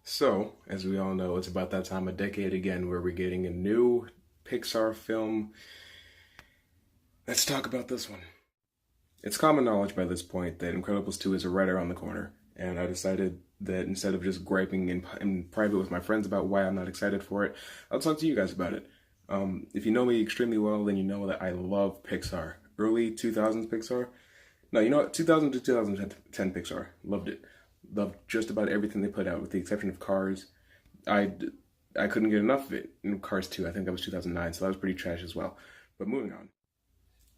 So, as we all know, it's about that time of decade again where we're getting a new Pixar film. Let's talk about this one. It's common knowledge by this point that Incredibles 2 is right around the corner, and I decided that instead of just griping in private with my friends about why I'm not excited for it, I'll talk to you guys about it. If you know me extremely well, then you know that I love Pixar. Early 2000s Pixar. No, you know what? 2000 to 2010 Pixar. Loved it. Loved just about everything they put out, with the exception of Cars. I, I couldn't get enough of it. In Cars 2, I think that was 2009, so that was pretty trash as well. But moving on.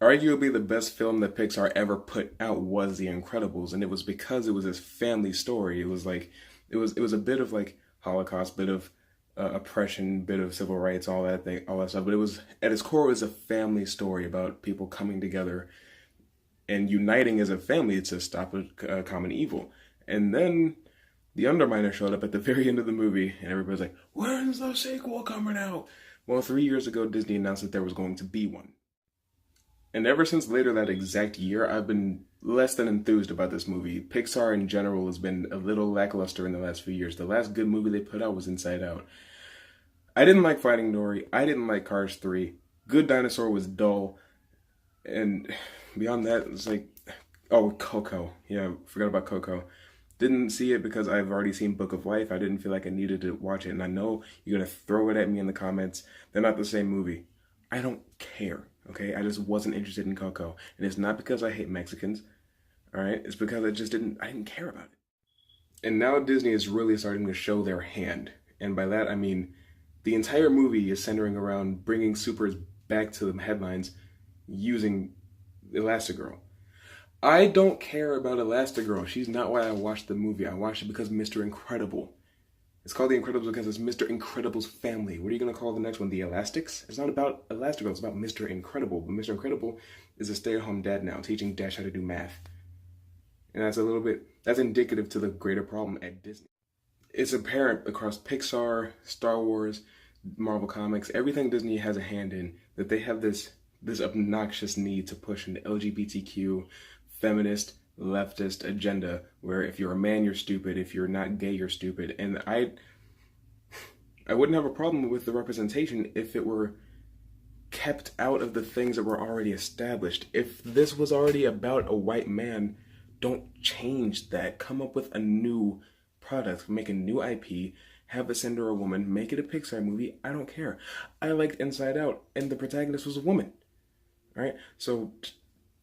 Arguably the best film that Pixar ever put out was The Incredibles, and it was because it was this family story. It was like it was a bit of like Holocaust, bit of oppression, bit of civil rights, all that thing, all that stuff. But it was at its core, it was a family story about people coming together and uniting as a family to stop a common evil. And then the Underminer showed up at the very end of the movie, and everybody's like, "When's the sequel coming out?" Well, 3 years ago, Disney announced that there was going to be one. And ever since later that exact year, I've been less than enthused about this movie. Pixar in general has been a little lackluster in the last few years. The last good movie they put out was Inside Out. I didn't like Finding Dory. I didn't like Cars 3. Good Dinosaur was dull. And beyond that, it's like, oh, Coco. Yeah, forgot about Coco. Didn't see it because I've already seen Book of Life. I didn't feel like I needed to watch it. And I know you're going to throw it at me in the comments. They're not the same movie. I don't care. Okay, I just wasn't interested in Coco, and it's not because I hate Mexicans. All right, it's because I didn't care about it. And now Disney is really starting to show their hand, and by that I mean the entire movie is centering around bringing supers back to the headlines using Elastigirl. I don't care about Elastigirl. She's not why I watched the movie. I watched it because Mr. Incredible. It's called The Incredibles because it's Mr. Incredible's family. What are you going to call the next one? The Elastics? It's not about Elastigirl. It's about Mr. Incredible. But Mr. Incredible is a stay-at-home dad now, teaching Dash how to do math. And that's indicative to the greater problem at Disney. It's apparent across Pixar, Star Wars, Marvel Comics, everything Disney has a hand in, that they have this obnoxious need to push an LGBTQ, feminist, leftist agenda where if you're a man you're stupid, if you're not gay you're stupid. And I wouldn't have a problem with the representation if it were kept out of the things that were already established. If this was already about a white man, don't change that. Come up with a new product, make a new IP, have a Cinder a woman, make it a Pixar movie. I don't care. I liked Inside Out and the protagonist was a woman. All right, so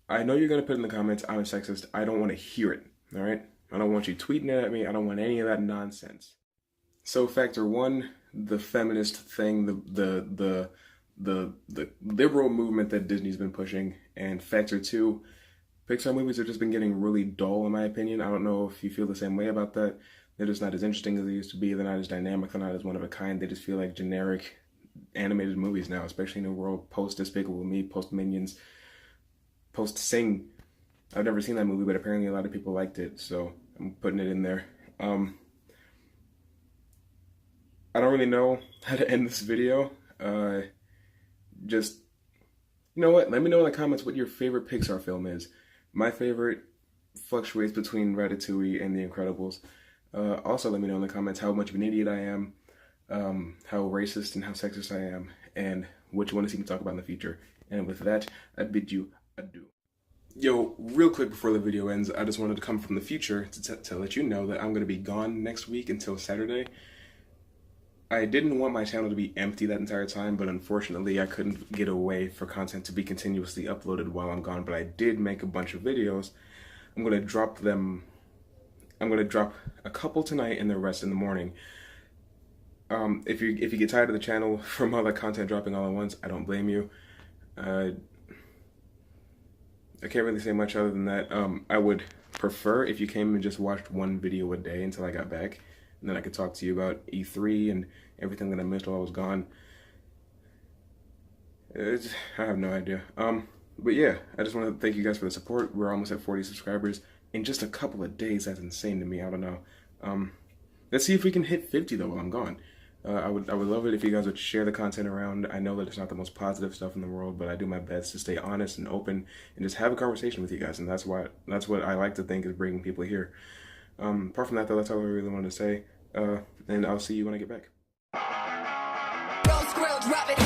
I know you're going to put in the comments, I'm a sexist. I don't want to hear it, all right? I don't want you tweeting it at me. I don't want any of that nonsense. So factor one, the feminist thing, the liberal movement that Disney's been pushing, and factor two, Pixar movies have just been getting really dull in my opinion. I don't know if you feel the same way about that. They're just not as interesting as they used to be. They're not as dynamic. They're not as one of a kind. They just feel like generic animated movies now, especially in a world post Despicable Me, post Minions, post Sing. I've never seen that movie, but apparently a lot of people liked it, so I'm putting it in there. I don't really know how to end this video. Just, you know what? Let me know in the comments what your favorite Pixar film is. My favorite fluctuates between Ratatouille and The Incredibles. Also, let me know in the comments how much of an idiot I am, how racist and how sexist I am, and what you want to see me talk about in the future. And with that, I bid you adieu. Yo, real quick before the video ends, I just wanted to come from the future to let you know that I'm going to be gone next week until Saturday. I didn't want my channel to be empty that entire time, but unfortunately I couldn't get away for content to be continuously uploaded while I'm gone, but I did make a bunch of videos. I'm going to drop a couple tonight and the rest in the morning. If you get tired of the channel from all that content dropping all at once, I don't blame you. I can't really say much other than that. I would prefer if you came and just watched one video a day until I got back, and then I could talk to you about E3 and everything that I missed while I was gone. I have no idea. But yeah, I just want to thank you guys for the support. We're almost at 40 subscribers in just a couple of days. That's insane to me. I don't know. Let's see if we can hit 50 though while I'm gone. I would love it if you guys would share the content around. I know that it's not the most positive stuff in the world, but I do my best to stay honest and open and just have a conversation with you guys, and that's what I like to think is bringing people here. Apart from that, though, that's all I really wanted to say. And I'll see you when I get back. Roll, squirrel, drop it.